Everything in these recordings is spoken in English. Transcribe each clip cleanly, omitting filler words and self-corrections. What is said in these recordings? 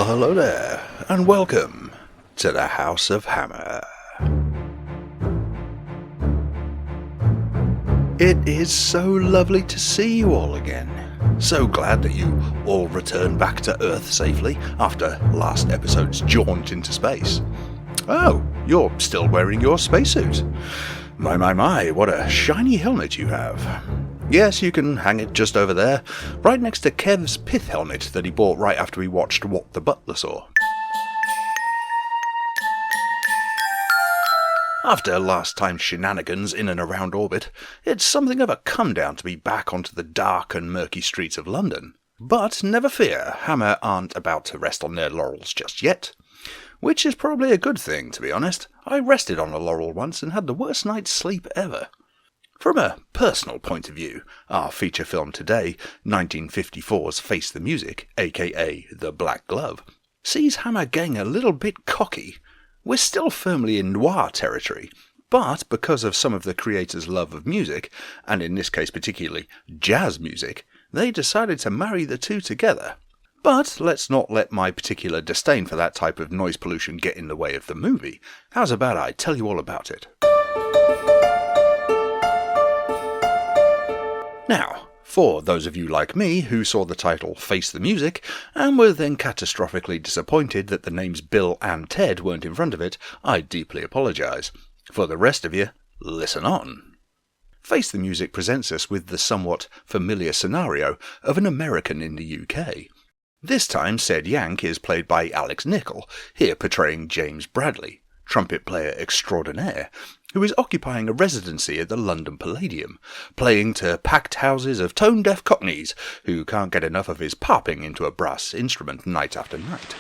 Well, hello there, and welcome to the House of Hammer. It is so lovely to see you all again. So glad that you all returned back to Earth safely after last episode's jaunt into space. Oh, you're still wearing your spacesuit. My, what a shiny helmet you have. Yes, you can hang it just over there, right next to Kev's pith helmet that he bought right after he watched What the Butler Saw. After last time's shenanigans in and around orbit, it's something of a come-down to be back onto the dark and murky streets of London. But never fear, Hammer aren't about to rest on their laurels just yet. Which is probably a good thing, to be honest. I rested on a laurel once and had the worst night's sleep ever. From a personal point of view, our feature film today, 1954's Face the Music, aka The Black Glove, sees Hammer getting a little bit cocky. We're still firmly in noir territory, but because of some of the creators' love of music, and in this case particularly jazz music, they decided to marry the two together. But let's not let my particular disdain for that type of noise pollution get in the way of the movie. How's about I tell you all about it? Now, for those of you like me who saw the title Face the Music and were then catastrophically disappointed that the names Bill and Ted weren't in front of it, I deeply apologise. For the rest of you, listen on. Face the Music presents us with the somewhat familiar scenario of an American in the UK. This time said Yank is played by Alex Nichol, here portraying James Bradley, trumpet player extraordinaire, who is occupying a residency at the London Palladium, playing to packed houses of tone-deaf cockneys who can't get enough of his popping into a brass instrument night after night.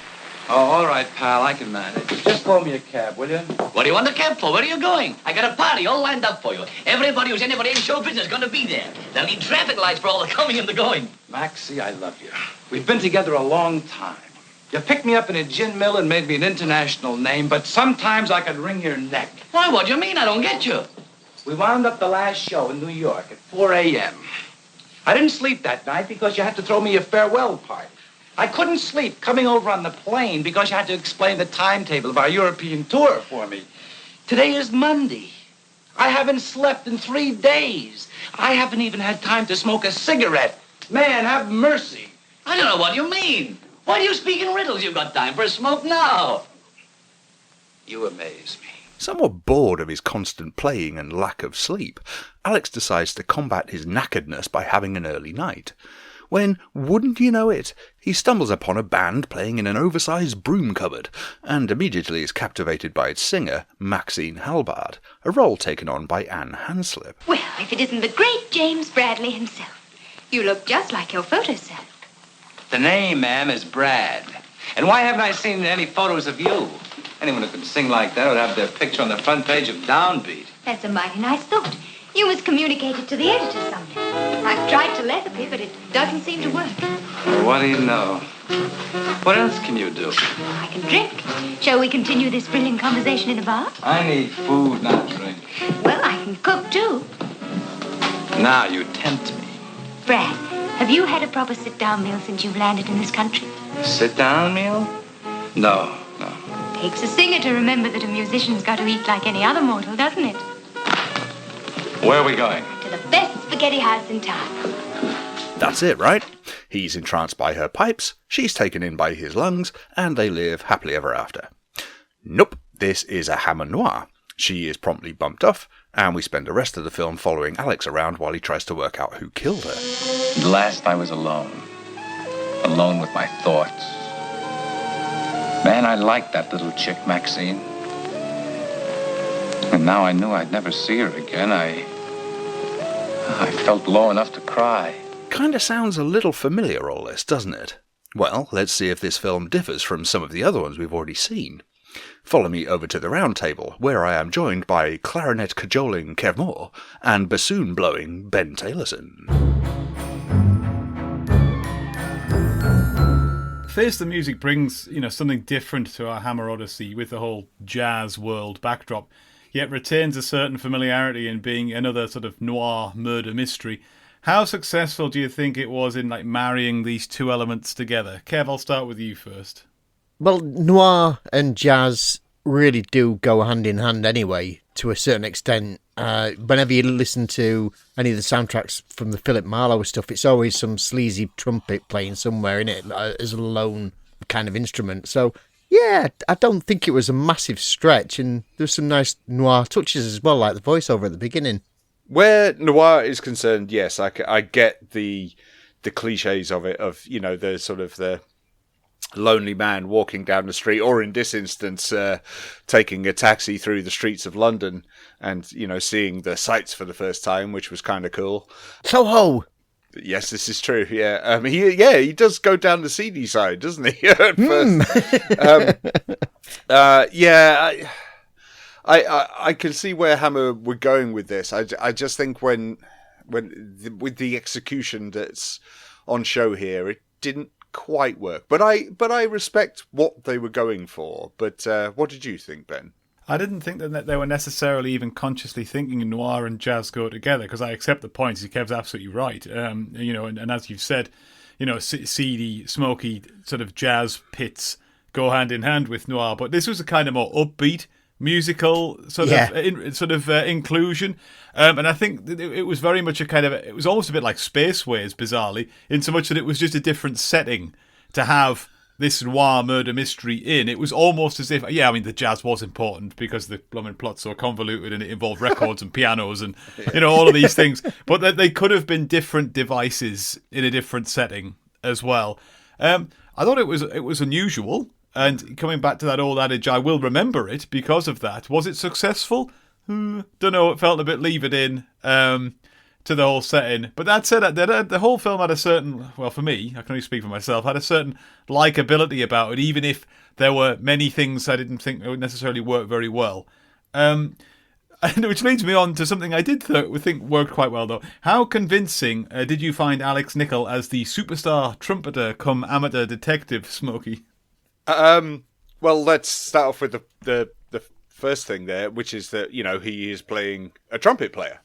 Oh, all right, pal, I can manage. Just call me a cab, will you? What do you want a cab for? Where are you going? I got a party all lined up for you. Everybody who's anybody in show business is going to be there. They'll need traffic lights for all the coming and the going. Maxie, I love you. We've been together a long time. You picked me up in a gin mill and made me an international name, but sometimes I could wring your neck. Why, what do you mean? I don't get you. We wound up the last show in New York at 4 a.m. I didn't sleep that night because you had to throw me a farewell party. I couldn't sleep coming over on the plane because you had to explain the timetable of our European tour for me. Today is Monday. I haven't slept in 3 days. I haven't even had time to smoke a cigarette. Man, have mercy. I don't know what you mean. Why do you speak in riddles? You've got time for a smoke now. You amaze me. Somewhat bored of his constant playing and lack of sleep, Alex decides to combat his knackeredness by having an early night. When, wouldn't you know it, he stumbles upon a band playing in an oversized broom cupboard, and immediately is captivated by its singer, Maxine Halbard, a role taken on by Anne Hanslip. Well, if it isn't the great James Bradley himself. You look just like your photo, sir. The name, ma'am, is Brad. And why haven't I seen any photos of you? Anyone who could sing like that would have their picture on the front page of Downbeat. That's a mighty nice thought. You must communicate it to the editor someday. I've tried telepathy, but it doesn't seem to work. Well, what do you know? What else can you do? I can drink. Shall we continue this brilliant conversation in the bar? I need food, not drink. Well, I can cook, too. Now you tempt me. Brad, have you had a proper sit-down meal since you've landed in this country? Sit-down meal? No. Takes a singer to remember that a musician's got to eat like any other mortal, doesn't it? Where are we going? To the best spaghetti house in town. That's it, right? He's entranced by her pipes, she's taken in by his lungs, and they live happily ever after. Nope, this is a Hammer Noir. She is promptly bumped off, and we spend the rest of the film following Alex around while he tries to work out who killed her. At last I was alone. Alone with my thoughts. Man, I liked that little chick, Maxine. And now I knew I'd never see her again. I felt low enough to cry. Kinda sounds a little familiar, all this, doesn't it? Well, let's see if this film differs from some of the other ones we've already seen. Follow me over to the round table, where I am joined by clarinet cajoling Kev Moore and bassoon blowing Ben Taylorson. Face the Music brings, something different to our Hammer Odyssey with the whole jazz world backdrop, yet retains a certain familiarity in being another sort of noir murder mystery. How successful do you think it was in marrying these two elements together? Kev, I'll start with you first. Well, noir and jazz really do go hand in hand anyway, to a certain extent. Whenever you listen to any of the soundtracks from the Philip Marlowe stuff, it's always some sleazy trumpet playing somewhere in it as a lone kind of instrument. So, yeah, I don't think it was a massive stretch, and there's some nice noir touches as well, like the voiceover at the beginning. Where noir is concerned, yes, I get the cliches of it, of, you know, the sort of the lonely man walking down the street, or in this instance, taking a taxi through the streets of London and, you know, seeing the sights for the first time, which was kind of cool. Soho! Yes, this is true. Yeah, he does go down the seedy side, doesn't he? At first. I can see where Hammer were going with this. I just think with the execution that's on show here, it didn't quite work. But I respect what they were going for. But what did you think, Ben? I didn't think that they were necessarily even consciously thinking noir and jazz go together, because I accept the point. Kev's absolutely right. You know, and as you've said, you know, seedy, smoky sort of jazz pits go hand in hand with noir. But this was a kind of more upbeat musical sort of inclusion, and I think that it was very much it was almost a bit like Spaceways, bizarrely, in so much that it was just a different setting to have this noir murder mystery in. It was almost as if, I mean, the jazz was important because the blooming plot's so convoluted and it involved records and pianos and, you know, all of these things. But that they could have been different devices in a different setting as well. I thought it was unusual. And coming back to that old adage, I will remember it because of that. Was it successful? Don't know. It felt a bit leave it in to the whole setting. But that said, the whole film had a certain, well, for me, I can only speak for myself, had a certain likability about it, even if there were many things I didn't think would necessarily work very well. And which leads me on to something I did think worked quite well, though. How convincing did you find Alex Nichol as the superstar trumpeter come amateur detective, Smokey? Well, let's start off with the first thing there, which is that, you know, he is playing a trumpet player.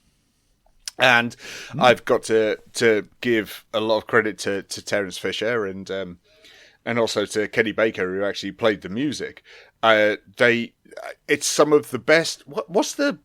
And I've got to give a lot of credit to Terence Fisher and also to Kenny Baker, who actually played the music. It's some of the best. What's the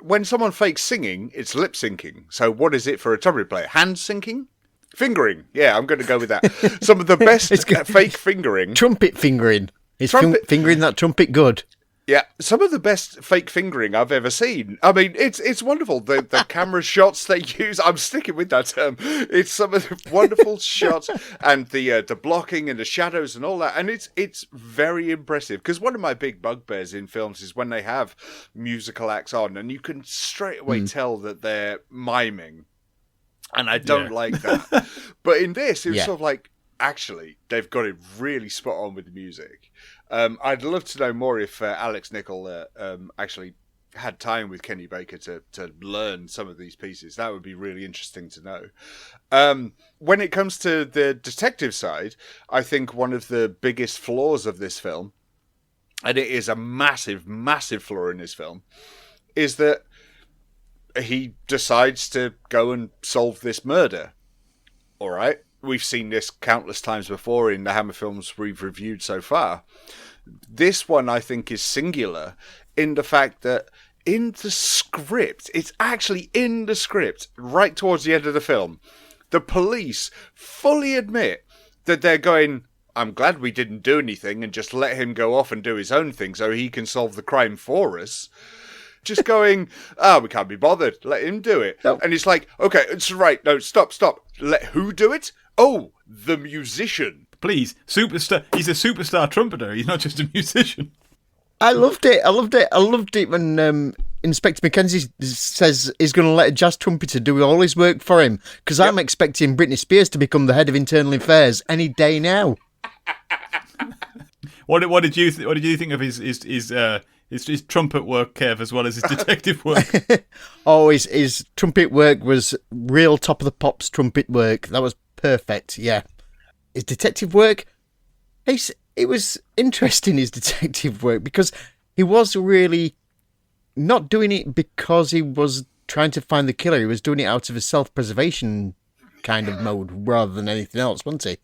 when someone fakes singing, it's lip syncing. So what is it for a trumpet player? Hand syncing? Fingering. Yeah, I'm going to go with that. Some of the best fake fingering. Trumpet fingering. Is fingering that trumpet good? Yeah, some of the best fake fingering I've ever seen. I mean, it's wonderful. The camera shots they use, I'm sticking with that term. It's some of the wonderful shots and the blocking and the shadows and all that. And it's very impressive, because one of my big bugbears in films is when they have musical acts on and you can straight away tell that they're miming. And I don't like that. But in this, it was sort of like, actually, they've got it really spot on with the music. I'd love to know more if Alex Nichol actually had time with Kenny Baker to learn some of these pieces. That would be really interesting to know. When it comes to the detective side, I think one of the biggest flaws of this film, and it is a massive, massive flaw in this film, is that he decides to go and solve this murder. All right. We've seen this countless times before in the Hammer films we've reviewed so far. This one, I think, is singular in the fact that in the script, it's actually in the script, right towards the end of the film, the police fully admit that they're going, I'm glad we didn't do anything and just let him go off and do his own thing so he can solve the crime for us. Just going, we can't be bothered. Let him do it. No. And it's like, okay, it's right. No, stop. Let who do it? Oh, the musician. Please, superstar. He's a superstar trumpeter. He's not just a musician. I loved it. I loved it when Inspector Mackenzie says he's going to let a jazz trumpeter do all his work for him, because I'm expecting Britney Spears to become the head of internal affairs any day now. What did you think of his trumpet work, Kev, as well as his detective work? His trumpet work was real top of the pops trumpet work. That was perfect, yeah. His detective work, it was interesting, his detective work, because he was really not doing it because he was trying to find the killer. He was doing it out of a self-preservation kind of mode rather than anything else, wasn't he?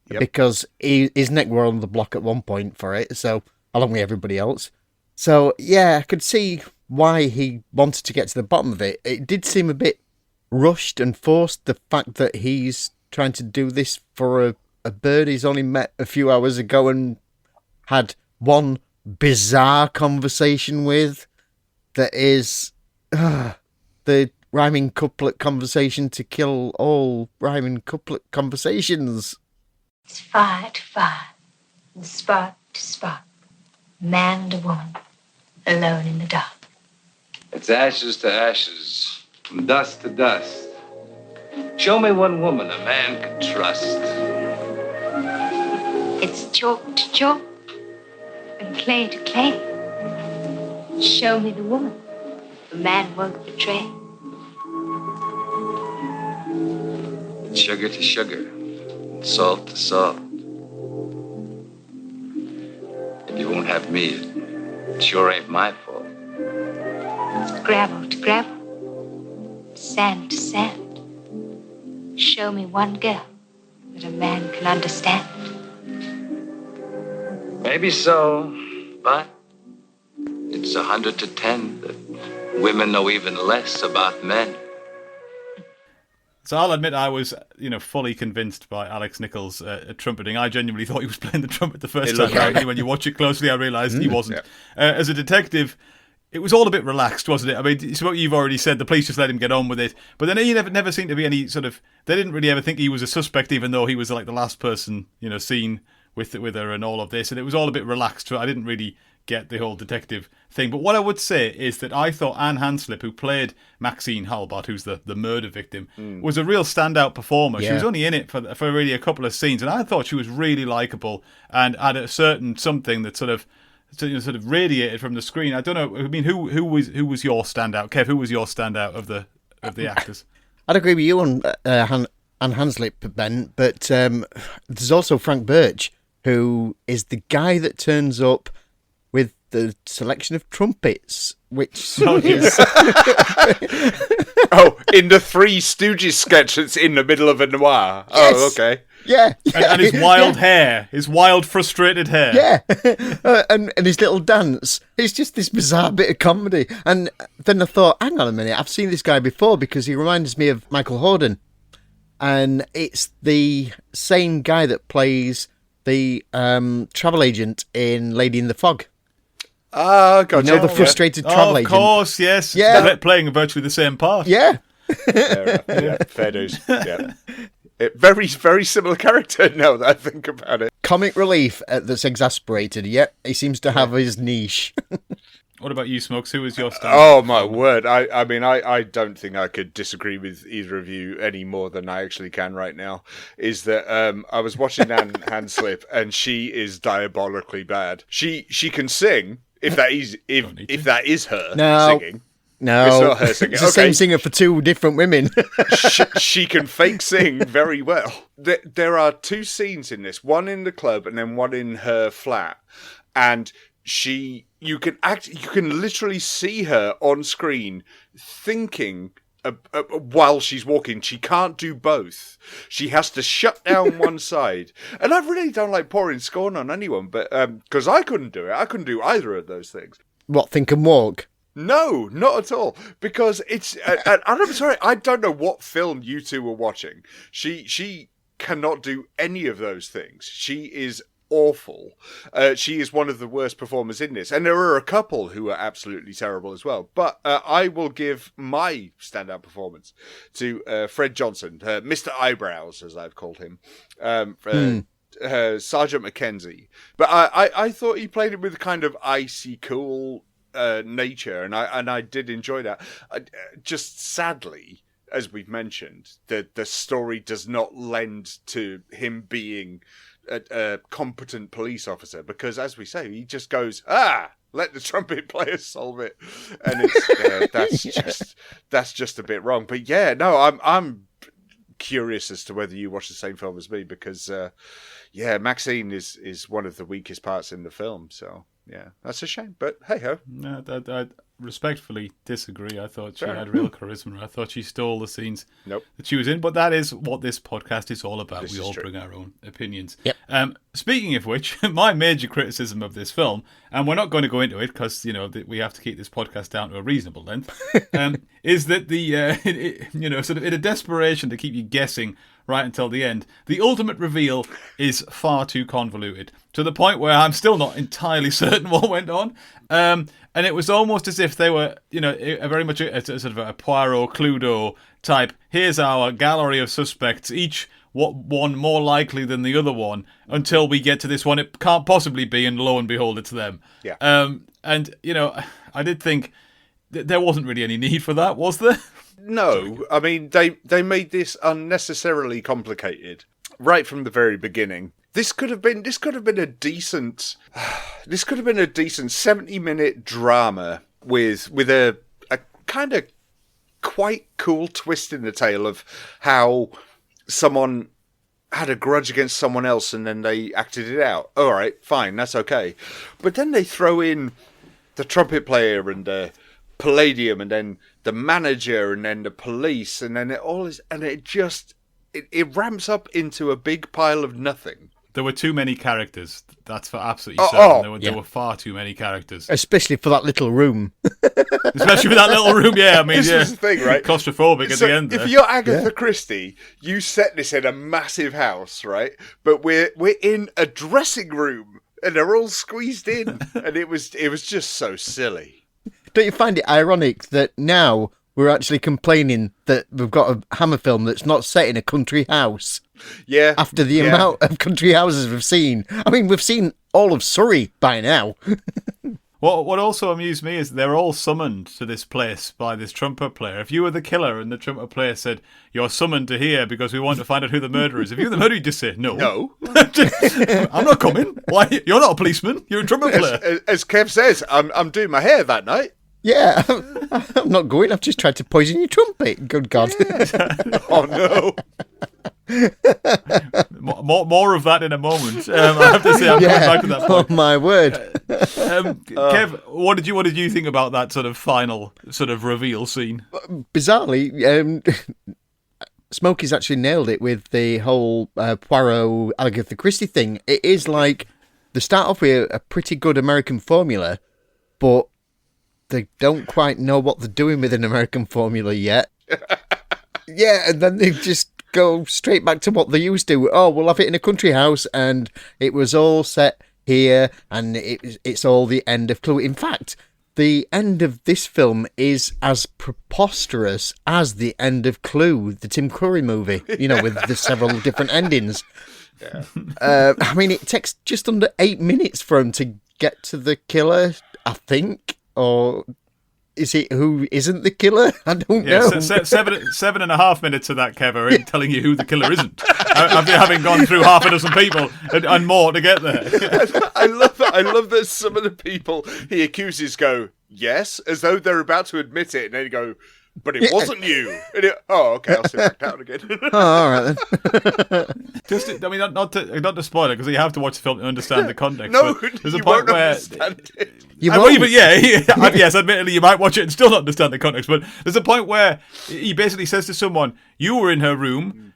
because his neck were on the block at one point for it, so along with everybody else. So, yeah, I could see why he wanted to get to the bottom of it. It did seem a bit rushed and forced, the fact that he's trying to do this for a bird he's only met a few hours ago and had one bizarre conversation with that is the rhyming couplet conversation to kill all rhyming couplet conversations. It's fire to fire, and spark to spark, man to woman, alone in the dark. It's ashes to ashes, from dust to dust. Show me one woman a man can trust. It's chalk to chalk, and clay to clay. Show me the woman a man won't betray. It's sugar to sugar, salt to salt. If you won't have me, it sure ain't my fault. It's gravel to gravel, sand to sand. Show me one girl that a man can understand. Maybe so, but it's 100 to 10 that women know even less about men. So I'll admit I was, fully convinced by Alex Nichols' trumpeting. I genuinely thought he was playing the trumpet the first time round. When you watch it closely, I realised he wasn't. Yeah. As a detective, it was all a bit relaxed, wasn't it? I mean, it's what you've already said. The police just let him get on with it. But then he never seemed to be any sort of... They didn't really ever think he was a suspect, even though he was like the last person, seen with her and all of this. And it was all a bit relaxed. I didn't really get the whole detective thing. But what I would say is that I thought Anne Hanslip, who played Maxine Halbart, who's the murder victim, was a real standout performer. Yeah. She was only in it for really a couple of scenes, and I thought she was really likeable and had a certain something that sort of radiated from the screen. I don't know. I mean, who was your standout, Kev? Who was your standout of the actors? I'd agree with you on Anne Hanslip, Ben, but there's also Frank Birch, who is the guy that turns up with the selection of trumpets, which is... in the Three Stooges sketch that's in the middle of a noir. Yes. Oh, okay. Yeah. And his wild hair, his wild, frustrated hair. Yeah. And his little dance. It's just this bizarre bit of comedy. And then I thought, hang on a minute, I've seen this guy before because he reminds me of Michael Hordern. And it's the same guy that plays the travel agent in Lady in the Fog. Ah, gotcha. The frustrated travel agent. Of course, yes. Yeah. Playing virtually the same part. Yeah. Fair dues. Yeah. Very, very similar character now that I think about it. Comic relief that's exasperated. Yep, he seems to have his niche. What about you, Smokes? Who was your star? Oh, my word. I mean, I don't think I could disagree with either of you any more than I actually can right now. Is that I was watching Anne Hanslip, and she is diabolically bad. She can sing, if that is her singing. No, it's not her singing. It's the same singer for two different women. she can fake sing very well. There are two scenes in this, one in the club and then one in her flat, and you can literally see her on screen thinking while she's walking. She can't do both. She has to shut down one side. And I really don't like pouring scorn on anyone, but because I couldn't do it. I couldn't do either of those things. What, think and walk? No, not at all. Because it's... and I'm sorry, I don't know what film you two were watching. She cannot do any of those things. She is awful. She is one of the worst performers in this. And there are a couple who are absolutely terrible as well. But I will give my standout performance to Fred Johnson, Mr. Eyebrows, as I've called him. Sergeant Mackenzie. But I thought he played it with a kind of icy cool nature, and I did enjoy that. Just sadly, as we've mentioned, the story does not lend to him being a competent police officer, because, as we say, he just goes, let the trumpet player solve it, and it's that's just a bit wrong. But yeah, no, I'm curious as to whether you watch the same film as me, because Maxine is one of the weakest parts in the film, so yeah, that's a shame, but hey ho. No, respectfully disagree. I thought she had real charisma. I thought she stole the scenes Nope. that she was in. But that is what this podcast is all about. This We is all true. bring our own opinions. Yep. Speaking of which, my major criticism of this film, and we're not going to go into it because we have to keep this podcast down to a reasonable length, is that sort of in a desperation to keep you guessing right until the end, the ultimate reveal is far too convoluted to the point where I'm still not entirely certain what went on. And it was almost as if they were, very much a sort of a Poirot, Cluedo type. Here's our gallery of suspects, each one more likely than the other one, until we get to this one. It can't possibly be, and lo and behold, it's them. Yeah. I did think that there wasn't really any need for that, was there? No, I mean they made this unnecessarily complicated right from the very beginning. This could have been a decent 70-minute drama with a kind of quite cool twist in the tale of how someone had a grudge against someone else and then they acted it out. All right, fine, that's okay. But then they throw in the trumpet player and the Palladium and then the manager and then the police and then it ramps up into a big pile of nothing. There were too many characters. That's for absolutely certain. There were far too many characters. Especially for that little room. Especially for that little room, yeah. I mean, This was the thing, right? Claustrophobic at So the end there. if you're Agatha Christie, you set this in a massive house, right? But we're in a dressing room and they're all squeezed in, and it was just so silly. Don't you find it ironic that now we're actually complaining that we've got a Hammer film that's not set in a country house? Yeah. After the amount of country houses we've seen. I mean, we've seen all of Surrey by now. What also amused me is they're all summoned to this place by this trumpet player. If you were the killer and the trumpet player said, "You're summoned to here because we want to find out who the murderer is," if you were the murderer, you'd just say, "No. No. I'm not coming. Why? You're not a policeman. You're a trumpet player." As Kev says, I'm doing my hair that night. Yeah, I'm not going. I've just tried to poison your trumpet. Good God. Oh, no. More of that in a moment. I have to say, I'm coming back to that point. Oh, my word. Kev, what did you think about that sort of final sort of reveal scene? Bizarrely, Smokey's actually nailed it with the whole Poirot Agatha Christie thing. It is like they start off with a pretty good American formula, but they don't quite know what they're doing with an American formula yet. Yeah, and then they just go straight back to what they used to. Oh, we'll have it in a country house, and it was all set here, and it's all the end of Clue. In fact, the end of this film is as preposterous as the end of Clue, the Tim Curry movie, with the several different endings. Yeah. I mean, it takes just under 8 minutes for him to get to the killer, I think. Or is it who isn't the killer? I don't know. 7.5 minutes of that, Kev, are telling you who the killer isn't. Having gone through half a dozen people and more to get there. I love that some of the people he accuses go, yes, as though they're about to admit it, and then go, but it wasn't you. And okay, I'll sit back down again. Oh, all right then. Not to spoil it, because you have to watch the film to understand the context. No, but there's a you point won't where understand it. Yes, admittedly, you might watch it and still not understand the context. But there's a point where he basically says to someone, "You were in her room.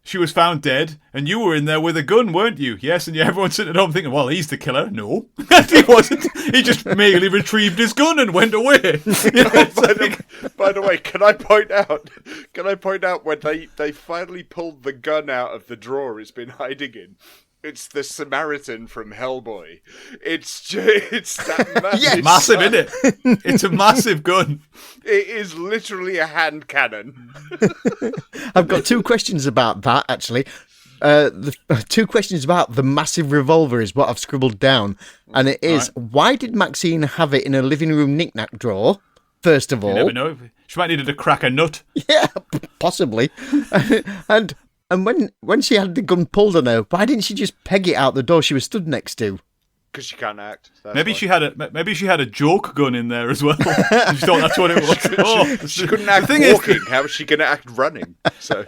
She was found dead, and you were in there with a gun, weren't you?" Yes, and everyone's sitting at home thinking, "Well, he's the killer." No, he wasn't. He just merely retrieved his gun and went away. By the way, can I point out when they finally pulled the gun out of the drawer it's been hiding in? It's the Samaritan from Hellboy. It's that massive. Yes. Massive, isn't it? It's a massive gun. It is literally a hand cannon. I've got two questions about that, actually. The two questions about the massive revolver is what I've scribbled down. And it is, Why did Maxine have it in a living room knick-knack drawer, first of all? You never know. She might need to crack a nut. Yeah, possibly. And when she had the gun pulled on her, why didn't she just peg it out the door she was stood next to? Because she can't act. Maybe she had a joke gun in there as well. She thought that's what it was. She couldn't act walking. How was she going to act running? So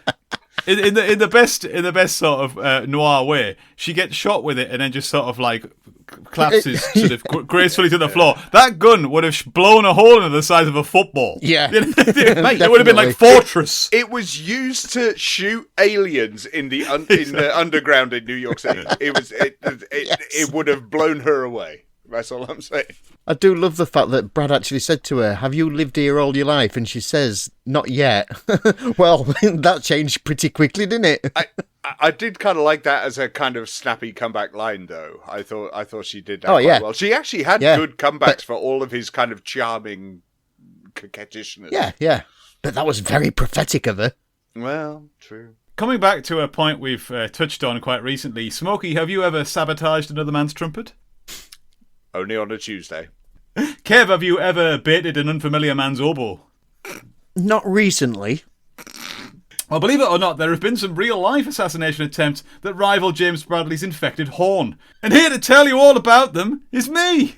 in the best sort of noir way, she gets shot with it and then just sort of like collapses sort of gracefully to the floor. That gun would have blown a hole into the size of a football. Yeah. It would have been like Fortress. It was used to shoot aliens in the underground in New York City. It would have blown her away. That's all I'm saying. I do love the fact that Brad actually said to her, "Have you lived here all your life?" And she says, "Not yet." Well, that changed pretty quickly, didn't it? I did kind of like that as a kind of snappy comeback line, though. I thought she did that quite well. She actually had good comebacks for all of his kind of charming coquettishness. Yeah. But that was very prophetic of her. Well, true. Coming back to a point we've touched on quite recently, Smokey, have you ever sabotaged another man's trumpet? Only on a Tuesday. Kev, have you ever baited an unfamiliar man's oboe? Not recently. Well, believe it or not, there have been some real-life assassination attempts that rival James Bradley's infected horn. And here to tell you all about them is me!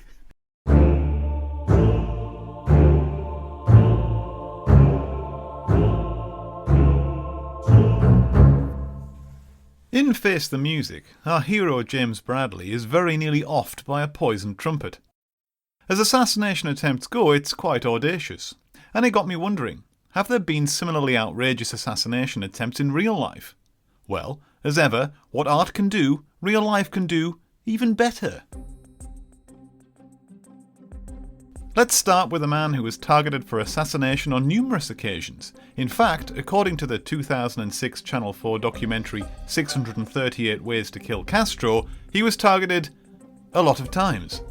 In Face the Music, our hero James Bradley is very nearly offed by a poisoned trumpet. As assassination attempts go, it's quite audacious. And it got me wondering, have there been similarly outrageous assassination attempts in real life? Well, as ever, what art can do, real life can do even better. Let's start with a man who was targeted for assassination on numerous occasions. In fact, according to the 2006 Channel 4 documentary 638 Ways to Kill Castro, he was targeted a lot of times.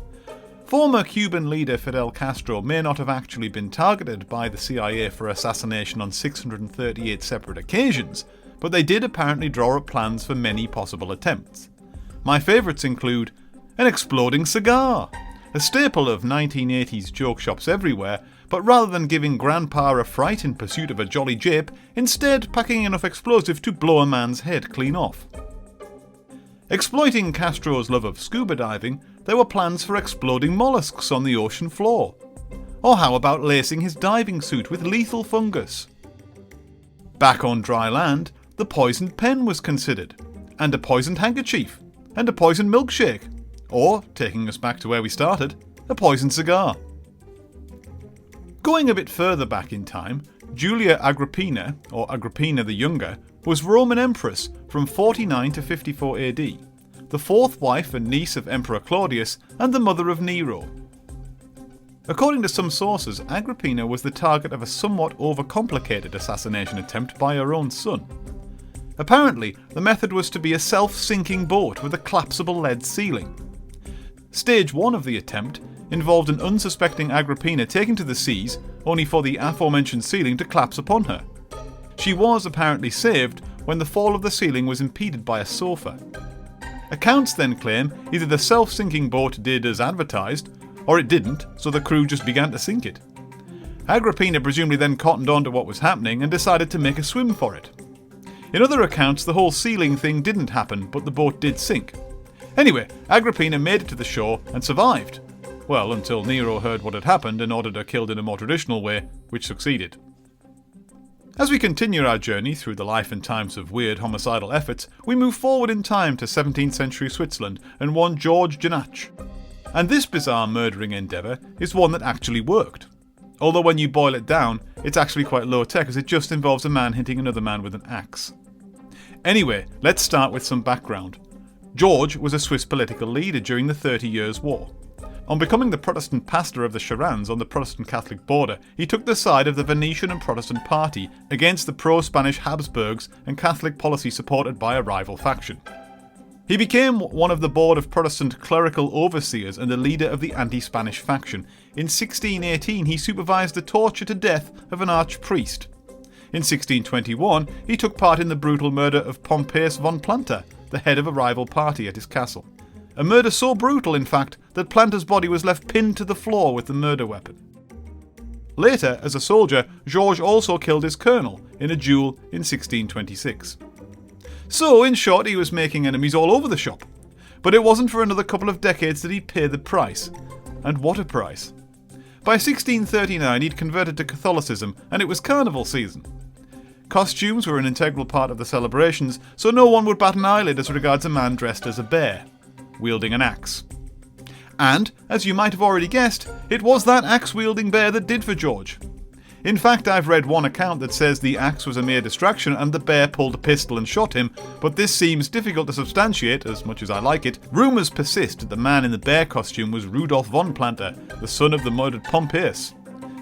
Former Cuban leader Fidel Castro may not have actually been targeted by the CIA for assassination on 638 separate occasions, but they did apparently draw up plans for many possible attempts. My favourites include an exploding cigar, a staple of 1980s joke shops everywhere, but rather than giving Grandpa a fright in pursuit of a jolly jape, instead packing enough explosive to blow a man's head clean off. Exploiting Castro's love of scuba diving, there were plans for exploding mollusks on the ocean floor. Or how about lacing his diving suit with lethal fungus? Back on dry land, the poisoned pen was considered, and a poisoned handkerchief, and a poisoned milkshake. Or, taking us back to where we started, a poisoned cigar. Going a bit further back in time, Julia Agrippina, or Agrippina the Younger, was Roman Empress from 49 to 54 AD, the fourth wife and niece of Emperor Claudius and the mother of Nero. According to some sources, Agrippina was the target of a somewhat overcomplicated assassination attempt by her own son. Apparently, the method was to be a self-sinking boat with a collapsible lead ceiling. Stage 1 of the attempt involved an unsuspecting Agrippina taken to the seas, only for the aforementioned ceiling to collapse upon her. She was apparently saved when the fall of the ceiling was impeded by a sofa. Accounts then claim either the self-sinking boat did as advertised, or it didn't, so the crew just began to sink it. Agrippina presumably then cottoned on to what was happening and decided to make a swim for it. In other accounts, the whole ceiling thing didn't happen, but the boat did sink. Anyway, Agrippina made it to the shore and survived. Well, until Nero heard what had happened and ordered her killed in a more traditional way, which succeeded. As we continue our journey through the life and times of weird homicidal efforts, we move forward in time to 17th century Switzerland and one George Janach. And this bizarre murdering endeavour is one that actually worked. Although when you boil it down, it's actually quite low tech as it just involves a man hitting another man with an axe. Anyway, let's start with some background. George was a Swiss political leader during the 30 Years' War. On becoming the Protestant pastor of the Charans on the Protestant-Catholic border, he took the side of the Venetian and Protestant party against the pro-Spanish Habsburgs and Catholic policy supported by a rival faction. He became one of the board of Protestant clerical overseers and the leader of the anti-Spanish faction. In 1618 he supervised the torture to death of an archpriest. In 1621 he took part in the brutal murder of Pompeius von Planta, the head of a rival party at his castle. A murder so brutal, in fact, that Planta's body was left pinned to the floor with the murder weapon. Later, as a soldier, Georges also killed his colonel in a duel in 1626. So, in short, he was making enemies all over the shop. But it wasn't for another couple of decades that he'd pay the price. And what a price. By 1639 he'd converted to Catholicism, and it was carnival season. Costumes were an integral part of the celebrations, so no one would bat an eyelid as regards a man dressed as a bear, wielding an axe. And, as you might have already guessed, it was that axe-wielding bear that did for George. In fact, I've read one account that says the axe was a mere distraction and the bear pulled a pistol and shot him, but this seems difficult to substantiate, as much as I like it. Rumours persist that the man in the bear costume was Rudolf von Planter, the son of the murdered Pompeius.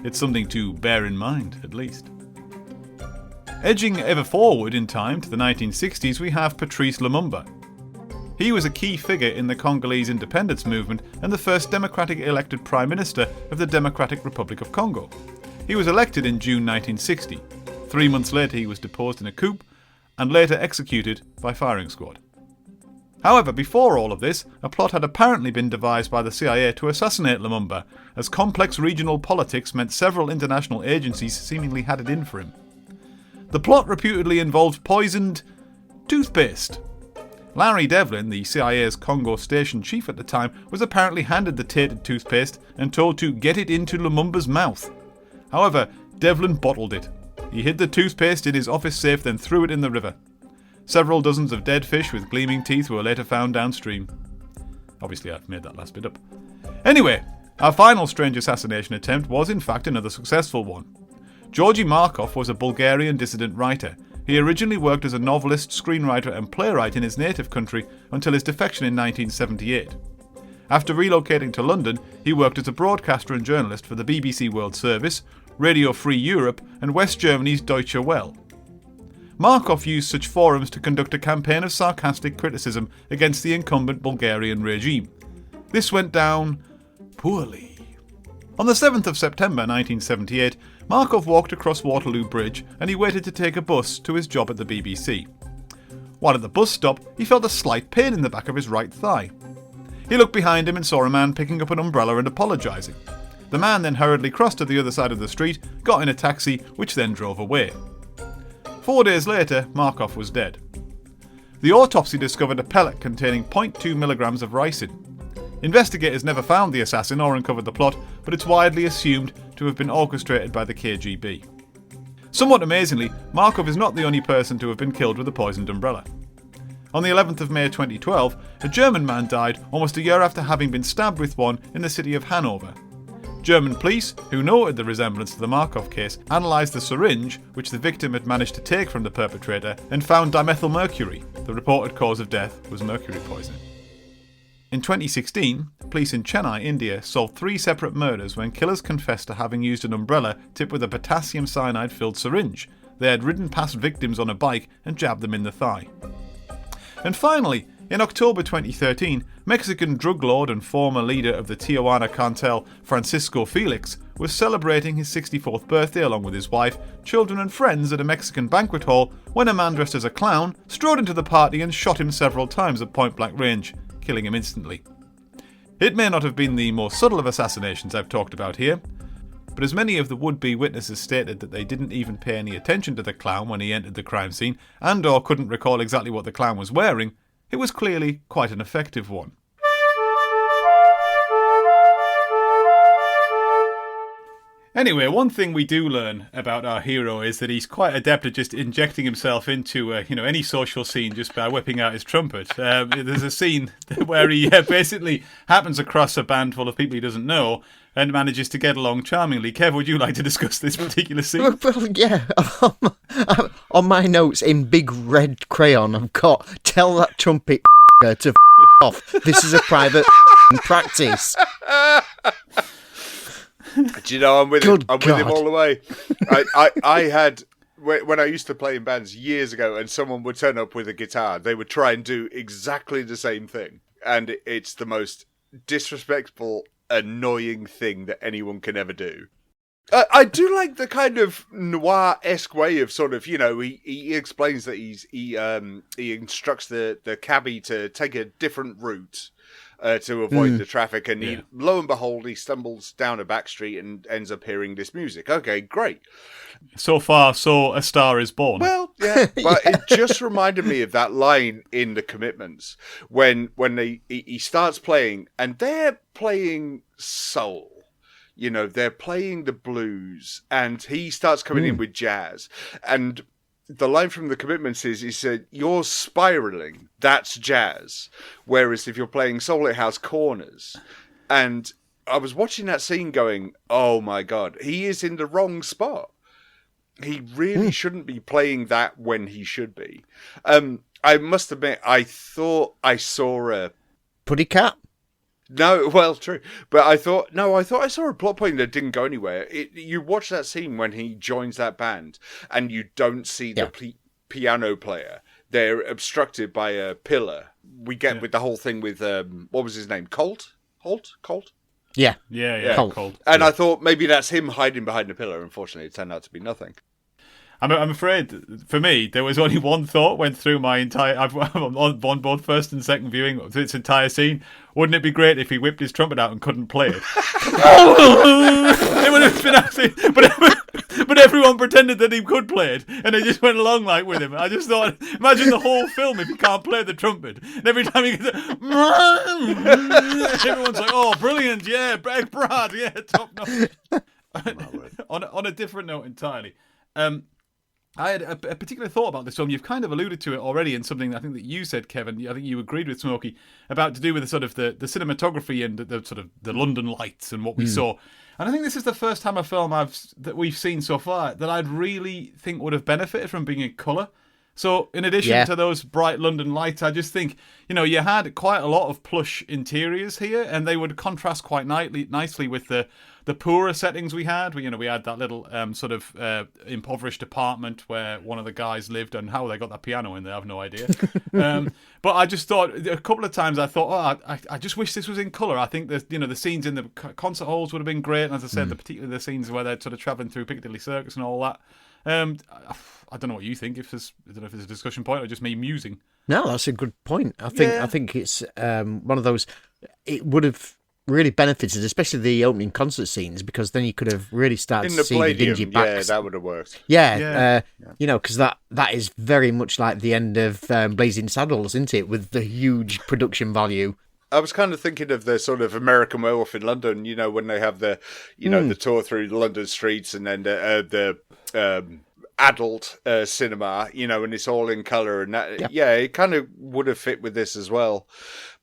It's something to bear in mind, at least. Edging ever forward in time to the 1960s, we have Patrice Lumumba. He was a key figure in the Congolese independence movement and the first democratic elected Prime Minister of the Democratic Republic of Congo. He was elected in June 1960. 3 months later he was deposed in a coup and later executed by firing squad. However, before all of this, a plot had apparently been devised by the CIA to assassinate Lumumba, as complex regional politics meant several international agencies seemingly had it in for him. The plot reputedly involved poisoned toothpaste. Larry Devlin, the CIA's Congo station chief at the time, was apparently handed the tainted toothpaste and told to get it into Lumumba's mouth. However, Devlin bottled it. He hid the toothpaste in his office safe, then threw it in the river. Several dozens of dead fish with gleaming teeth were later found downstream. Obviously, I've made that last bit up. Anyway, our final strange assassination attempt was in fact another successful one. Georgy Markov was a Bulgarian dissident writer. He originally worked as a novelist, screenwriter and playwright in his native country until his defection in 1978. After relocating to London, he worked as a broadcaster and journalist for the BBC World Service, Radio Free Europe and West Germany's Deutsche Welle. Markov used such forums to conduct a campaign of sarcastic criticism against the incumbent Bulgarian regime. This went down poorly. On the 7th of September 1978, Markov walked across Waterloo Bridge and he waited to take a bus to his job at the BBC. While at the bus stop, he felt a slight pain in the back of his right thigh. He looked behind him and saw a man picking up an umbrella and apologising. The man then hurriedly crossed to the other side of the street, got in a taxi, which then drove away. 4 days later, Markov was dead. The autopsy discovered a pellet containing 0.2 milligrams of ricin. Investigators never found the assassin or uncovered the plot, but it's widely assumed to have been orchestrated by the KGB. Somewhat amazingly, Markov is not the only person to have been killed with a poisoned umbrella. On the 11th of May 2012, a German man died almost a year after having been stabbed with one in the city of Hanover. German police, who noted the resemblance to the Markov case, analysed the syringe which the victim had managed to take from the perpetrator and found dimethylmercury. The reported cause of death was mercury poisoning. In 2016, police in Chennai, India, solved 3 separate murders when killers confessed to having used an umbrella tipped with a potassium cyanide-filled syringe. They had ridden past victims on a bike and jabbed them in the thigh. And finally, in October 2013, Mexican drug lord and former leader of the Tijuana cartel, Francisco Felix, was celebrating his 64th birthday along with his wife, children and friends at a Mexican banquet hall when a man dressed as a clown strode into the party and shot him several times at point-blank range, killing him instantly. It may not have been the most subtle of assassinations I've talked about here, but as many of the would-be witnesses stated that they didn't even pay any attention to the clown when he entered the crime scene and or couldn't recall exactly what the clown was wearing, it was clearly quite an effective one. Anyway, one thing we do learn about our hero is that he's quite adept at just injecting himself into any social scene just by whipping out his trumpet. There's a scene where he basically happens across a band full of people he doesn't know and manages to get along charmingly. Kev, would you like to discuss this particular scene? Well, yeah. On my notes in big red crayon, I've got, tell that trumpet to off. This is a private practice. Do you know, I'm with him God. all the way. I had, when I used to play in bands years ago and someone would turn up with a guitar, they would try and do exactly the same thing. And it's the most disrespectful, annoying thing that anyone can ever do. I do like the kind of noir-esque way of sort of, he explains that he instructs the cabbie to take a different route to avoid the traffic, and lo and behold, he stumbles down a back street and ends up hearing this music. Okay, great. So far, so A Star Is Born. Well, yeah, but it just reminded me of that line in The Commitments when he starts playing, and they're playing soul. They're playing the blues, and he starts coming in with jazz. And the line from The Commitments is, he said, "You're spiraling, that's jazz. Whereas if you're playing soul, it has corners." And I was watching that scene going, oh my God, he is in the wrong spot. He really shouldn't be playing that when he should be. I must admit, I thought I saw a... Putty cat? No, well, true. But I thought I saw a plot point that didn't go anywhere. You watch that scene when he joins that band and you don't see the piano player. They're obstructed by a pillar. We get with the whole thing with, what was his name? Colt? Yeah. Cold. And I thought maybe that's him hiding behind a pillar. Unfortunately, it turned out to be nothing. I'm afraid, for me, there was only one thought went through my entire... I'm on both first and second viewing of this entire scene. Wouldn't it be great if he whipped his trumpet out and couldn't play it? It would have been absolutely... But everyone pretended that he could play it, and they just went along like with him. I just thought, imagine the whole film if he can't play the trumpet. And every time he gets everyone's like, oh, brilliant, yeah, Brad, yeah, top notch. on a different note entirely. I had a particular thought about this film. You've kind of alluded to it already in something I think that you said, Kevin. I think you agreed with Smokey about to do with the sort of the cinematography and the sort of the London lights and what we saw. And I think this is the first Hammer film that we've seen so far that I'd really think would have benefited from being in colour. So in addition to those bright London lights, I just think, you had quite a lot of plush interiors here, and they would contrast quite nicely with the poorer settings we had. We had that little sort of impoverished apartment where one of the guys lived, and how they got that piano in there, I have no idea. But I just thought, a couple of times I thought, I just wish this was in colour. I think the scenes in the concert halls would have been great, and as I said, particularly the scenes where they're sort of travelling through Piccadilly Circus and all that. I don't know what you think. I don't know if it's a discussion point or just me musing. No, that's a good point. I think it's one of those. It would have really benefited, especially the opening concert scenes, because then you could have really started to see the dingy backs. Yeah, that would have worked. Because that is very much like the end of Blazing Saddles, isn't it? With the huge production value. I was kind of thinking of the sort of American Werewolf in London, when they have the, the tour through the London streets, and then the adult cinema, and it's all in colour, and that, it kind of would have fit with this as well.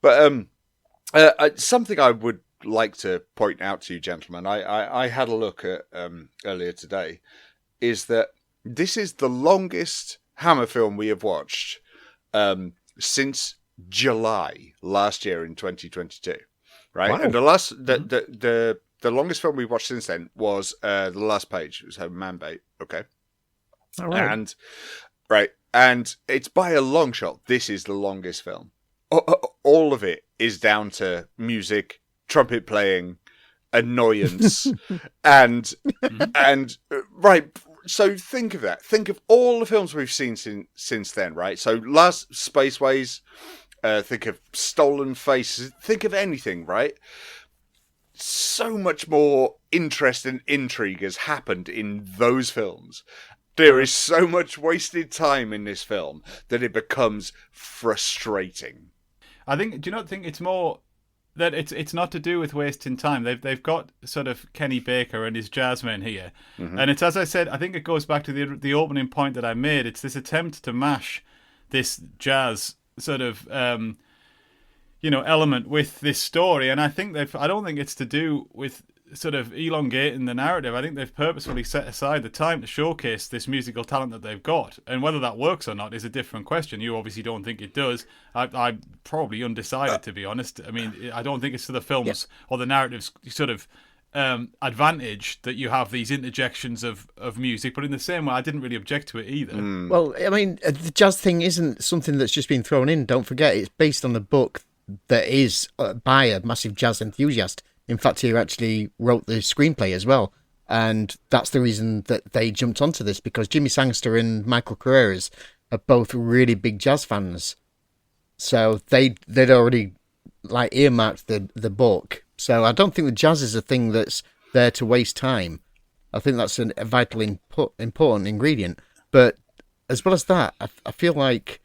But something I would like to point out to you, gentlemen, I had a look at earlier today, is that this is the longest Hammer film we have watched since July last year in 2022, right? Wow. And the longest film we've watched since then was The Last Page. It was Home Man Bait, okay? All right. And it's by a long shot. This is the longest film. All of it is down to music, trumpet playing, annoyance, and So think of that. Think of all the films we've seen since then, right? So last Spaceways, think of Stolen Faces, think of anything, right? So much more interest and intrigue has happened in those films. There is so much wasted time in this film that it becomes frustrating. Do you not think it's more that it's not to do with wasting time? They've got sort of Kenny Baker and his jazzmen here, and it's, as I said, I think it goes back to the opening point that I made. It's this attempt to mash this jazz sort of element with this story, and I don't think it's to do with sort of elongating the narrative. I think they've purposefully set aside the time to showcase this musical talent that they've got, and whether that works or not is a different question. You obviously don't think it does. I'm probably undecided, to be honest. I mean, I don't think it's to the film's or the narrative's sort of advantage that you have these interjections of music, but in the same way, I didn't really object to it either. Well, I mean, the jazz thing isn't something that's just been thrown in. Don't forget, it's based on a book that is by a massive jazz enthusiast. In fact, he actually wrote the screenplay as well. And that's the reason that they jumped onto this, because Jimmy Sangster and Michael Carreras are both really big jazz fans. So they'd already earmarked the book. So I don't think the jazz is a thing that's there to waste time. I think that's a vitally important ingredient. But as well as that, I feel like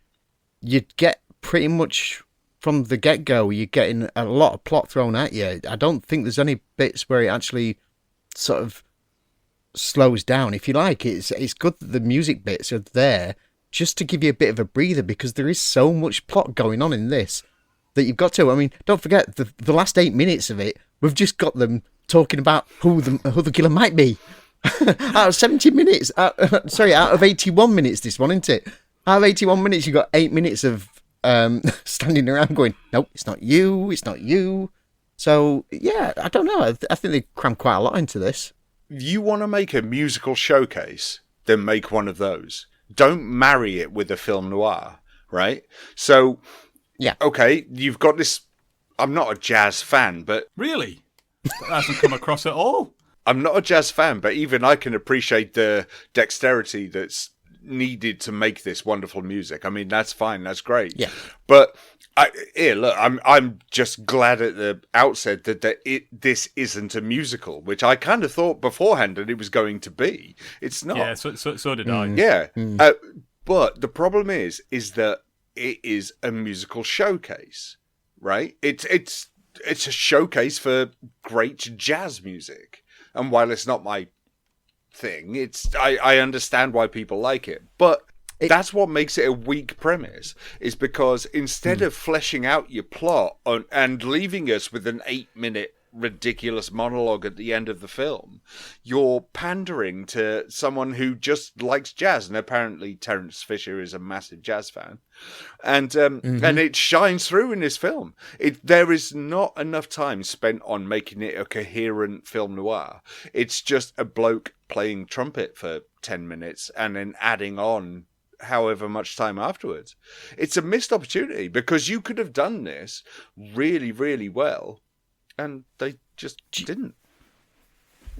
you'd get pretty much... From the get-go, you're getting a lot of plot thrown at you. I don't think there's any bits where it actually sort of slows down. If you like, it's good that the music bits are there just to give you a bit of a breather, because there is so much plot going on in this that you've got to. I mean, don't forget, the last 8 minutes of it We've just got them talking about who the killer might be. Out of 70 minutes, out of 81 minutes, this one, isn't it? Out of 81 minutes, you got 8 minutes of standing around going, nope, it's not you, it's not you. So, yeah, I don't know. I think they crammed quite a lot into this. You want to make a musical showcase, then make one of those. Don't marry it with a film noir, right? So, yeah, okay, you've got this. I'm not a jazz fan, but Really? That hasn't come across at all. I'm not a jazz fan, but even I can appreciate the dexterity that's needed to make this wonderful music. I mean, that's fine, that's great. Yeah. But look, I'm just glad at the outset that this isn't a musical, which I kind of thought beforehand that it was going to be. It's not. Yeah, so did I. Yeah. But the problem is that it is a musical showcase, right? It's a showcase for great jazz music. And while it's not my thing, I understand why people like it. But that's what makes it a weak premise, is because instead of fleshing out your plot and leaving us with an 8-minute ridiculous monologue at the end of the film, you're pandering to someone who just likes jazz, and apparently Terence Fisher is a massive jazz fan, and it shines through in this film. There is not enough time spent on making it a coherent film noir. It's just a bloke playing trumpet for 10 minutes and then adding on however much time afterwards. It's a missed opportunity, because you could have done this really, really well, and they just didn't.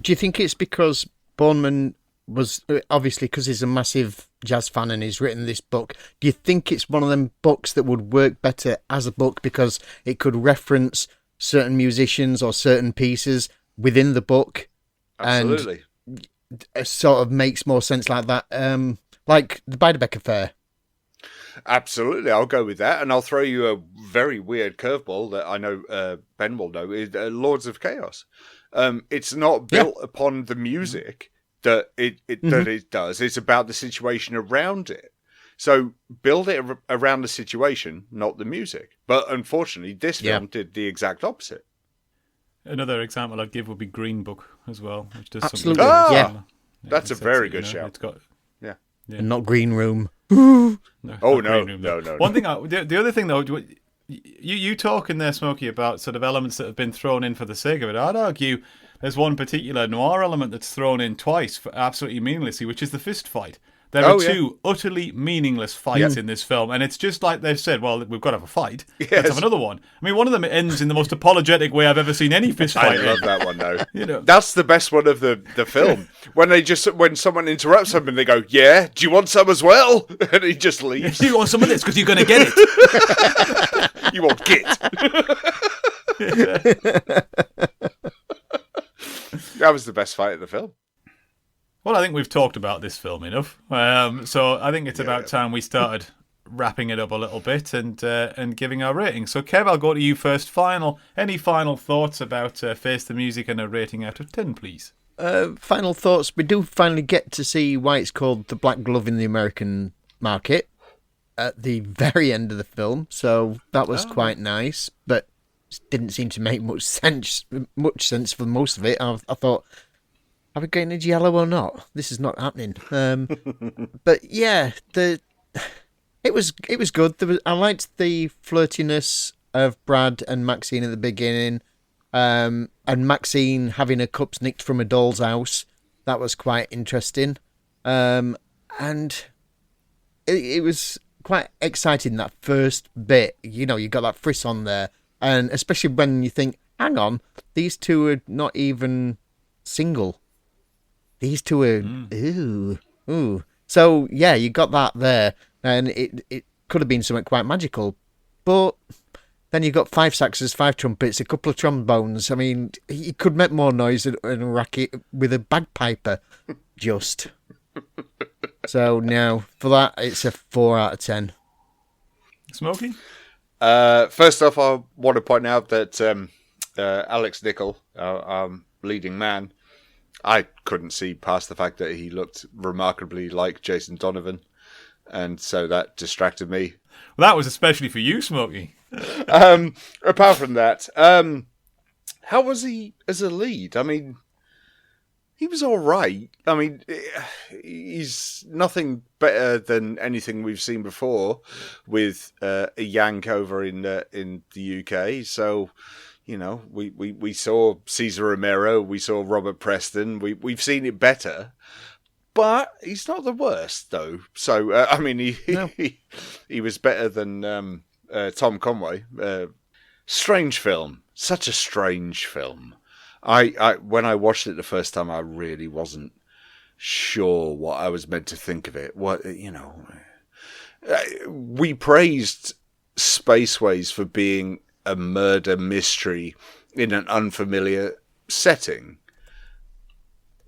Do you think it's because Boorman was, obviously because he's a massive jazz fan and he's written this book, do you think it's one of them books that would work better as a book because it could reference certain musicians or certain pieces within the book? Absolutely. And it sort of makes more sense like that, like the Beiderbecke Affair. Absolutely, I'll go with that, and I'll throw you a very weird curveball that I know Ben will know, is Lords of Chaos. It's not built upon the music that it does. It's about the situation around it. So build it around the situation, not the music. But unfortunately, this film did the exact opposite. Another example I'd give would be Green Book as well, which does Absolutely. something. That's a very good shout. It's got, and not Green Room. No. One thing, the other thing though, you talk in there, Smokey, about sort of elements that have been thrown in for the sake of it. I'd argue there's one particular noir element that's thrown in twice for absolutely meaninglessly, which is the fist fight. There are two utterly meaningless fights in this film, and it's just like they've said, well, we've got to have a fight. Yes. Let's have another one. I mean, one of them ends in the most apologetic way I've ever seen any fist fight. I love that one, though. That's the best one of the film. When someone interrupts him and they go, yeah, do you want some as well? And he just leaves. Do you want some of this? Because you're going to get it. You won't get. That was the best fight of the film. Well, I think we've talked about this film enough. So I think it's about time we started wrapping it up a little bit and giving our rating. So, Kev, I'll go to you first. Any final thoughts about Face the Music and a rating out of 10, please? Final thoughts. We do finally get to see why it's called The Black Glove in the American market at the very end of the film. So that was quite nice, but it didn't seem to make much sense for most of it. I thought, are we getting into yellow or not? This is not happening. But yeah, it was good. I liked the flirtiness of Brad and Maxine at the beginning, and Maxine having her cups nicked from a doll's house. That was quite interesting, and it was quite exciting, that first bit. You know, you got that frisson there, and especially when you think, hang on, these two are not even single. These two are ooh. So yeah, you got that there, and it could have been something quite magical, but then you got 5 saxes, 5 trumpets, a couple of trombones. I mean, you could make more noise than a racket with a bagpiper, just. So now for that, it's a 4 out of 10. Smokey? First off, I want to point out that Alex Nichol, leading man, I couldn't see past the fact that he looked remarkably like Jason Donovan, and so that distracted me. Well, that was especially for you, Smokey. Apart from that, How was he as a lead? I mean, he was all right. I mean, he's nothing better than anything we've seen before with a Yank over in the UK. So, you know, we saw Cesar Romero, we saw Robert Preston. We've seen it better, but he's not the worst though. So, I mean, he was better than Tom Conway. Strange film, such a strange film. I when I watched it the first time, I really wasn't sure what I was meant to think of it. We praised Spaceways for being a murder mystery in an unfamiliar setting.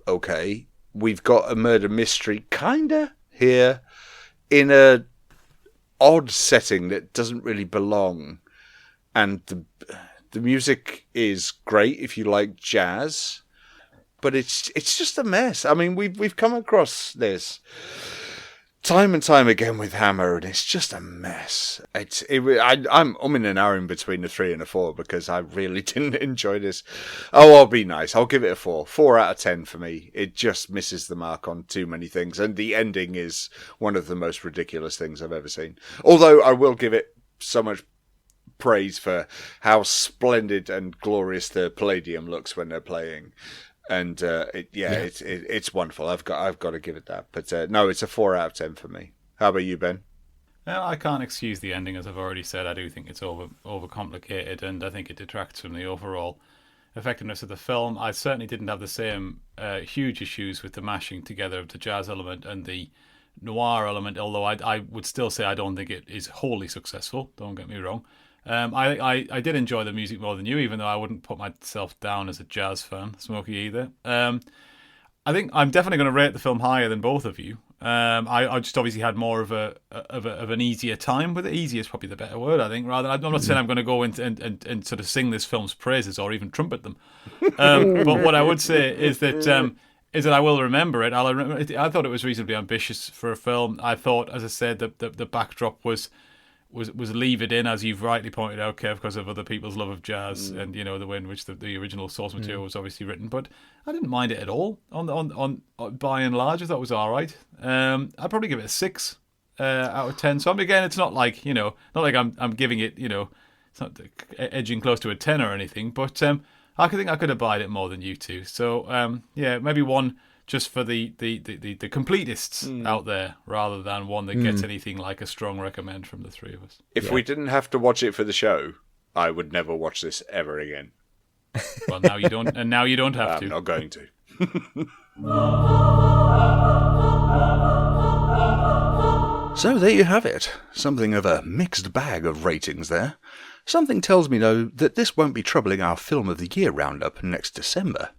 Okay, we've got a murder mystery kinda here in a odd setting that doesn't really belong, and the music is great if you like jazz, but it's just a mess. I mean, we've come across this time and time again with Hammer, and it's just a mess. I'm umming and ahhing between a 3 and a 4 because I really didn't enjoy this. Oh, I'll be nice. I'll give it a 4. 4 out of 10 for me. It just misses the mark on too many things, and the ending is one of the most ridiculous things I've ever seen. Although I will give it so much praise for how splendid and glorious the Palladium looks when they're playing, and it's wonderful. I've got to give it that. But no, it's a 4 out of 10 for me. How about you, Ben? Well, I can't excuse the ending, as I've already said. I do think it's overcomplicated, and I think it detracts from the overall effectiveness of the film. I certainly didn't have the same huge issues with the mashing together of the jazz element and the noir element, although I would still say I don't think it is wholly successful. Don't get me wrong. I did enjoy the music more than you, even though I wouldn't put myself down as a jazz fan, Smokey, either. I think I'm definitely going to rate the film higher than both of you. I just obviously had more of an easier time with it. Easy is probably the better word, I think. Rather, I'm not saying I'm going to go and sort of sing this film's praises or even trumpet them. But what I would say is that I will remember it. I thought it was reasonably ambitious for a film. I thought, as I said, the backdrop was leave it in, as you've rightly pointed out, Kev, because of other people's love of jazz and, you know, the way in which the original source material was obviously written. But I didn't mind it at all. On by and large, I thought it was all right. I'd probably give it a 6 out of 10. So again, it's not like, you know, not like I'm giving it, you know, it's not edging close to a 10 or anything. But I think I could abide it more than you two. So maybe one just for the completists out there, rather than one that gets anything like a strong recommend from the three of us. If we didn't have to watch it for the show, I would never watch this ever again. Well, now you don't, and now you don't have to. I'm not going to. So there you have it. Something of a mixed bag of ratings there. Something tells me, though, that this won't be troubling our Film of the Year roundup next December.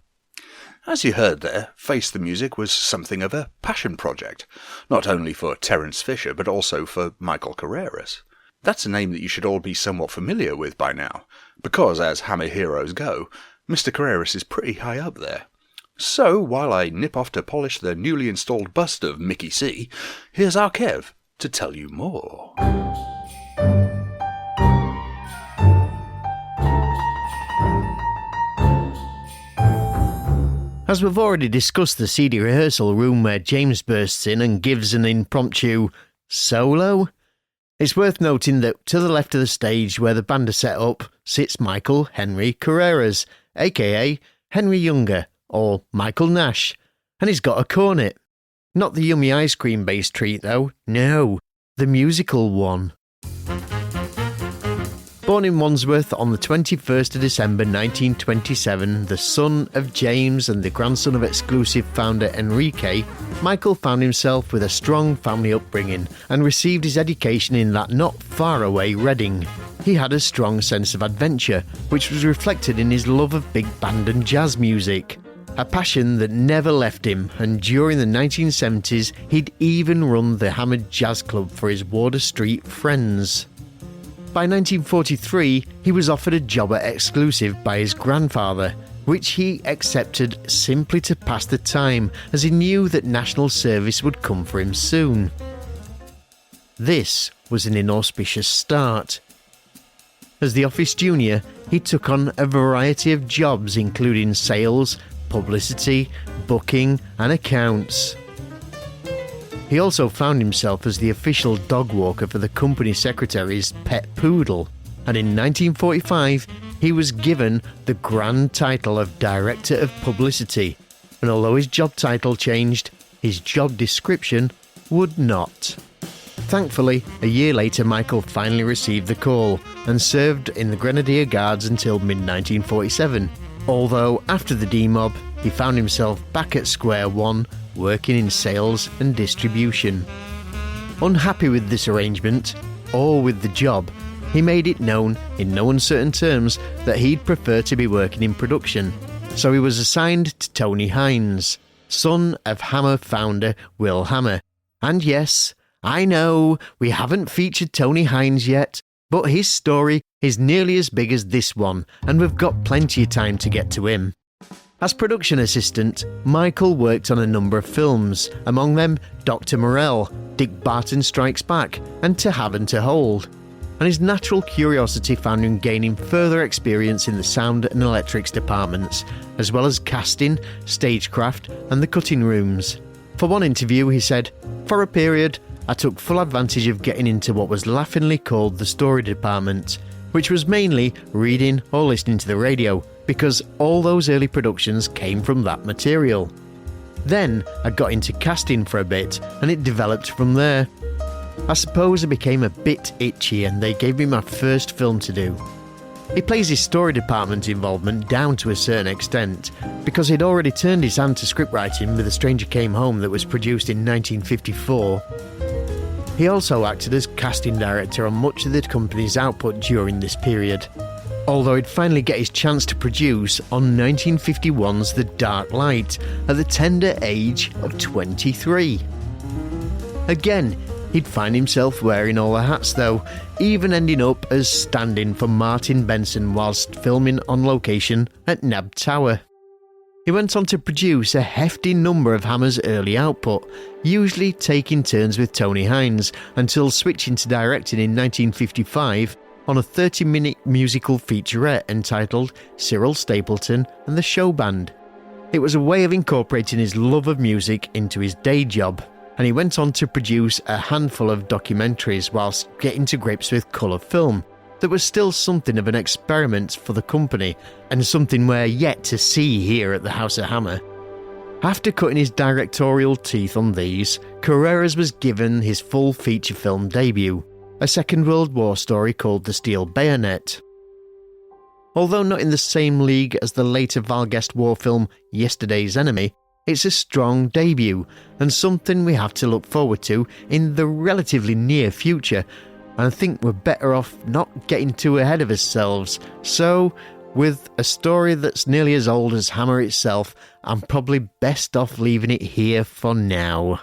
As you heard there, Face the Music was something of a passion project, not only for Terence Fisher, but also for Michael Carreras. That's a name that you should all be somewhat familiar with by now, because as Hammer heroes go, Mr. Carreras is pretty high up there. So, while I nip off to polish the newly installed bust of Mickey C, here's our Kev to tell you more. As we've already discussed the CD rehearsal room where James bursts in and gives an impromptu solo, it's worth noting that to the left of the stage where the band are set up sits Michael Henry Carreras, aka Henry Younger, or Michael Nash, and he's got a cornet. Not the yummy ice cream based treat though, no, the musical one. Born in Wandsworth on the 21st of December 1927, the son of James and the grandson of exclusive founder Enrique, Michael found himself with a strong family upbringing and received his education in that not far away Reading. He had a strong sense of adventure, which was reflected in his love of big band and jazz music. A passion that never left him, and during the 1970s he'd even run the Hammered Jazz Club for his Wardour Street friends. By 1943, he was offered a job at Exclusive by his grandfather, which he accepted simply to pass the time, as he knew that national service would come for him soon. This was an inauspicious start. As the office junior, he took on a variety of jobs including sales, publicity, booking and accounts. He also found himself as the official dog walker for the company secretary's pet poodle, and in 1945 he was given the grand title of Director of Publicity, and although his job title changed, his job description would not. Thankfully, a year later Michael finally received the call and served in the Grenadier Guards until mid-1947, although after the demob he found himself back at square one working in sales and distribution. Unhappy with this arrangement, or with the job, he made it known in no uncertain terms that he'd prefer to be working in production, so he was assigned to Tony Hines, son of Hammer founder Will Hammer. And yes, I know we haven't featured Tony Hines yet, but his story is nearly as big as this one, and we've got plenty of time to get to him. As production assistant, Michael worked on a number of films, among them Dr. Morell, Dick Barton Strikes Back, and To Have and To Hold. And his natural curiosity found him gaining further experience in the sound and electrics departments, as well as casting, stagecraft, and the cutting rooms. For one interview, he said, "For a period, I took full advantage of getting into what was laughingly called the story department, which was mainly reading or listening to the radio, because all those early productions came from that material. Then I got into casting for a bit, and it developed from there. I suppose I became a bit itchy and they gave me my first film to do." He plays his story department involvement down to a certain extent, because he'd already turned his hand to scriptwriting with A Stranger Came Home that was produced in 1954. He also acted as casting director on much of the company's output during this period, although he'd finally get his chance to produce on 1951's The Dark Light at the tender age of 23. Again, he'd find himself wearing all the hats though, even ending up as stand-in for Martin Benson whilst filming on location at Nab Tower. He went on to produce a hefty number of Hammer's early output, usually taking turns with Tony Hines, until switching to directing in 1955 on a 30-minute musical featurette entitled Cyril Stapleton and the Show Band. It was a way of incorporating his love of music into his day job, and he went on to produce a handful of documentaries whilst getting to grips with colour film. That was still something of an experiment for the company, and something we're yet to see here at the House of Hammer. After cutting his directorial teeth on these, Carreras was given his full feature film debut, a Second World War story called The Steel Bayonet. Although not in the same league as the later Val Guest war film Yesterday's Enemy, it's a strong debut, and something we have to look forward to in the relatively near future, and I think we're better off not getting too ahead of ourselves. So, with a story that's nearly as old as Hammer itself, I'm probably best off leaving it here for now.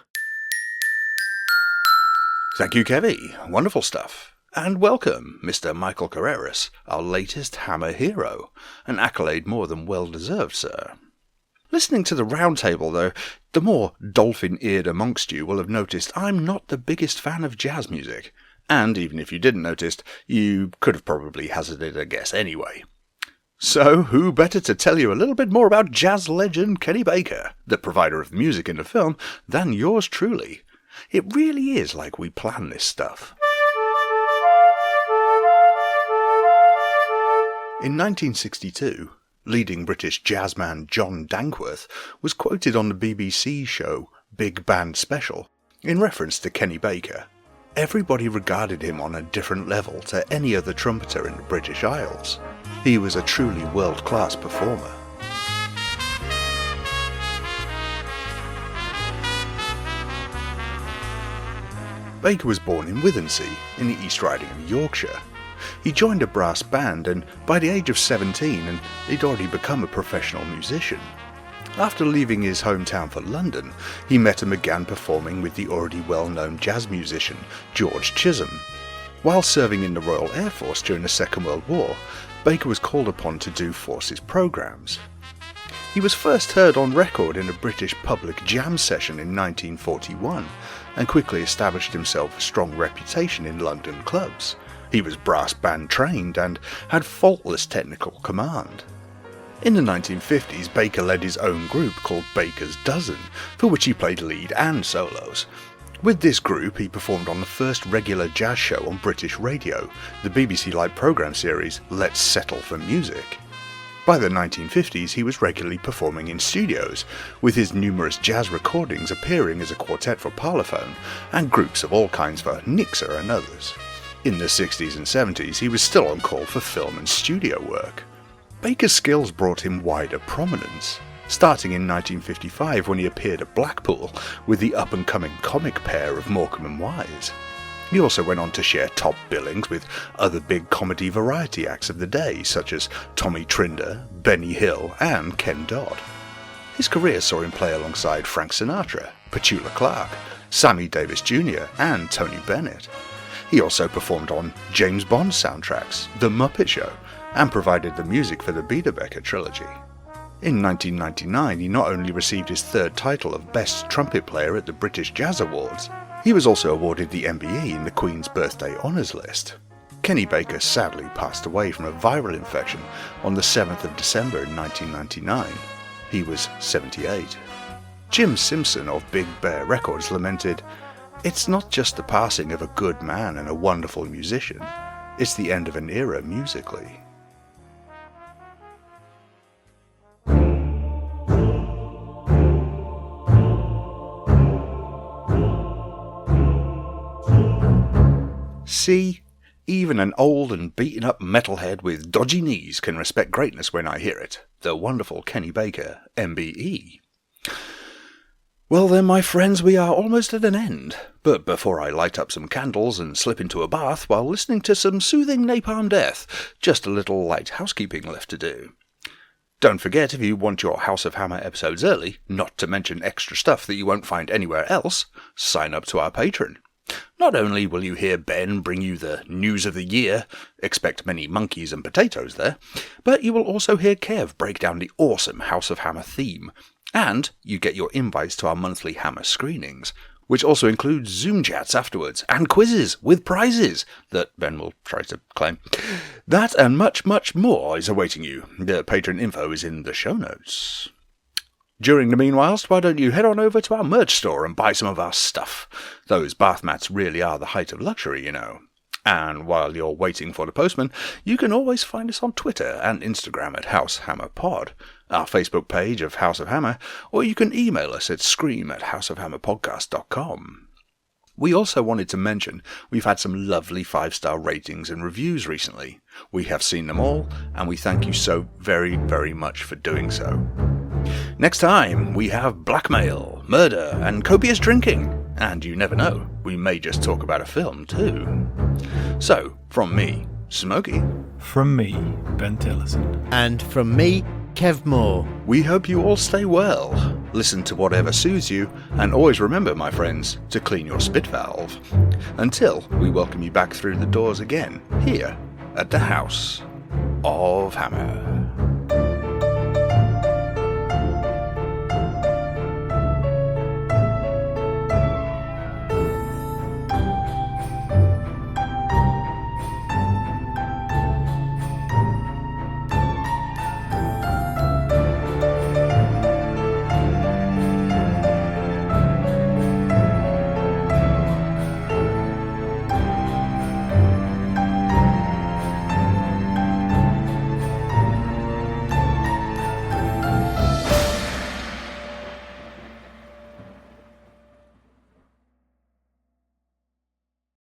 Thank you, Kevy. Wonderful stuff. And welcome, Mr. Michael Carreras, our latest Hammer hero. An accolade more than well deserved, sir. Listening to the round table, though, the more dolphin-eared amongst you will have noticed I'm not the biggest fan of jazz music. And even if you didn't notice, you could have probably hazarded a guess anyway. So, who better to tell you a little bit more about jazz legend Kenny Baker, the provider of music in the film, than yours truly? It really is like we plan this stuff. In 1962, leading British jazzman John Dankworth was quoted on the BBC show Big Band Special in reference to Kenny Baker. Everybody regarded him on a different level to any other trumpeter in the British Isles. He was a truly world-class performer. Baker was born in Withensea, in the East Riding of Yorkshire. He joined a brass band, and by the age of 17, he'd already become a professional musician. After leaving his hometown for London, he met and began performing with the already well-known jazz musician George Chisholm. While serving in the Royal Air Force during the Second World War, Baker was called upon to do forces programs. He was first heard on record in a British public jam session in 1941, and quickly established himself a strong reputation in London clubs. He was brass band trained and had faultless technical command. In the 1950s, Baker led his own group called Baker's Dozen, for which he played lead and solos. With this group, he performed on the first regular jazz show on British radio, the BBC-like programme series Let's Settle for Music. By the 1950s, he was regularly performing in studios, with his numerous jazz recordings appearing as a quartet for Parlophone, and groups of all kinds for Nixer and others. In the 60s and 70s, he was still on call for film and studio work. Baker's skills brought him wider prominence, starting in 1955 when he appeared at Blackpool with the up-and-coming comic pair of Morecambe and Wise. He also went on to share top billings with other big comedy variety acts of the day, such as Tommy Trinder, Benny Hill, and Ken Dodd. His career saw him play alongside Frank Sinatra, Petula Clark, Sammy Davis Jr., and Tony Bennett. He also performed on James Bond soundtracks, The Muppet Show, and provided the music for the Beiderbecke trilogy. In 1999, he not only received his third title of Best Trumpet Player at the British Jazz Awards, he was also awarded the MBE in the Queen's Birthday Honours List. Kenny Baker sadly passed away from a viral infection on the 7th of December in 1999. He was 78. Jim Simpson of Big Bear Records lamented, "It's not just the passing of a good man and a wonderful musician, it's the end of an era musically." See, even an old and beaten-up metalhead with dodgy knees can respect greatness when I hear it. The wonderful Kenny Baker, MBE. Well then, my friends, we are almost at an end. But before I light up some candles and slip into a bath while listening to some soothing napalm death, just a little light housekeeping left to do. Don't forget, if you want your House of Hammer episodes early, not to mention extra stuff that you won't find anywhere else, sign up to our Patreon. Not only will you hear Ben bring you the news of the year, expect many monkeys and potatoes there, but you will also hear Kev break down the awesome House of Hammer theme, and you get your invites to our monthly Hammer screenings, which also includes Zoom chats afterwards, and quizzes with prizes that Ben will try to claim. That and much, much more is awaiting you. The Patreon info is in the show notes. During the meanwhile, why don't you head on over to our merch store and buy some of our stuff? Those bath mats really are the height of luxury, you know. And while you're waiting for the postman, you can always find us on Twitter and Instagram at House Hammer Pod, our Facebook page of House of Hammer, or you can email us at scream@houseofhammerpodcast.com. We also wanted to mention we've had some lovely 5-star ratings and reviews recently. We have seen them all, and we thank you so very, very much for doing so. Next time, we have blackmail, murder, and copious drinking. And you never know, we may just talk about a film too. So, from me, Smokey. From me, Ben Tillison. And from me, Kev Moore. We hope you all stay well. Listen to whatever soothes you, and always remember, my friends, to clean your spit valve. Until we welcome you back through the doors again, here at the House of Hammer.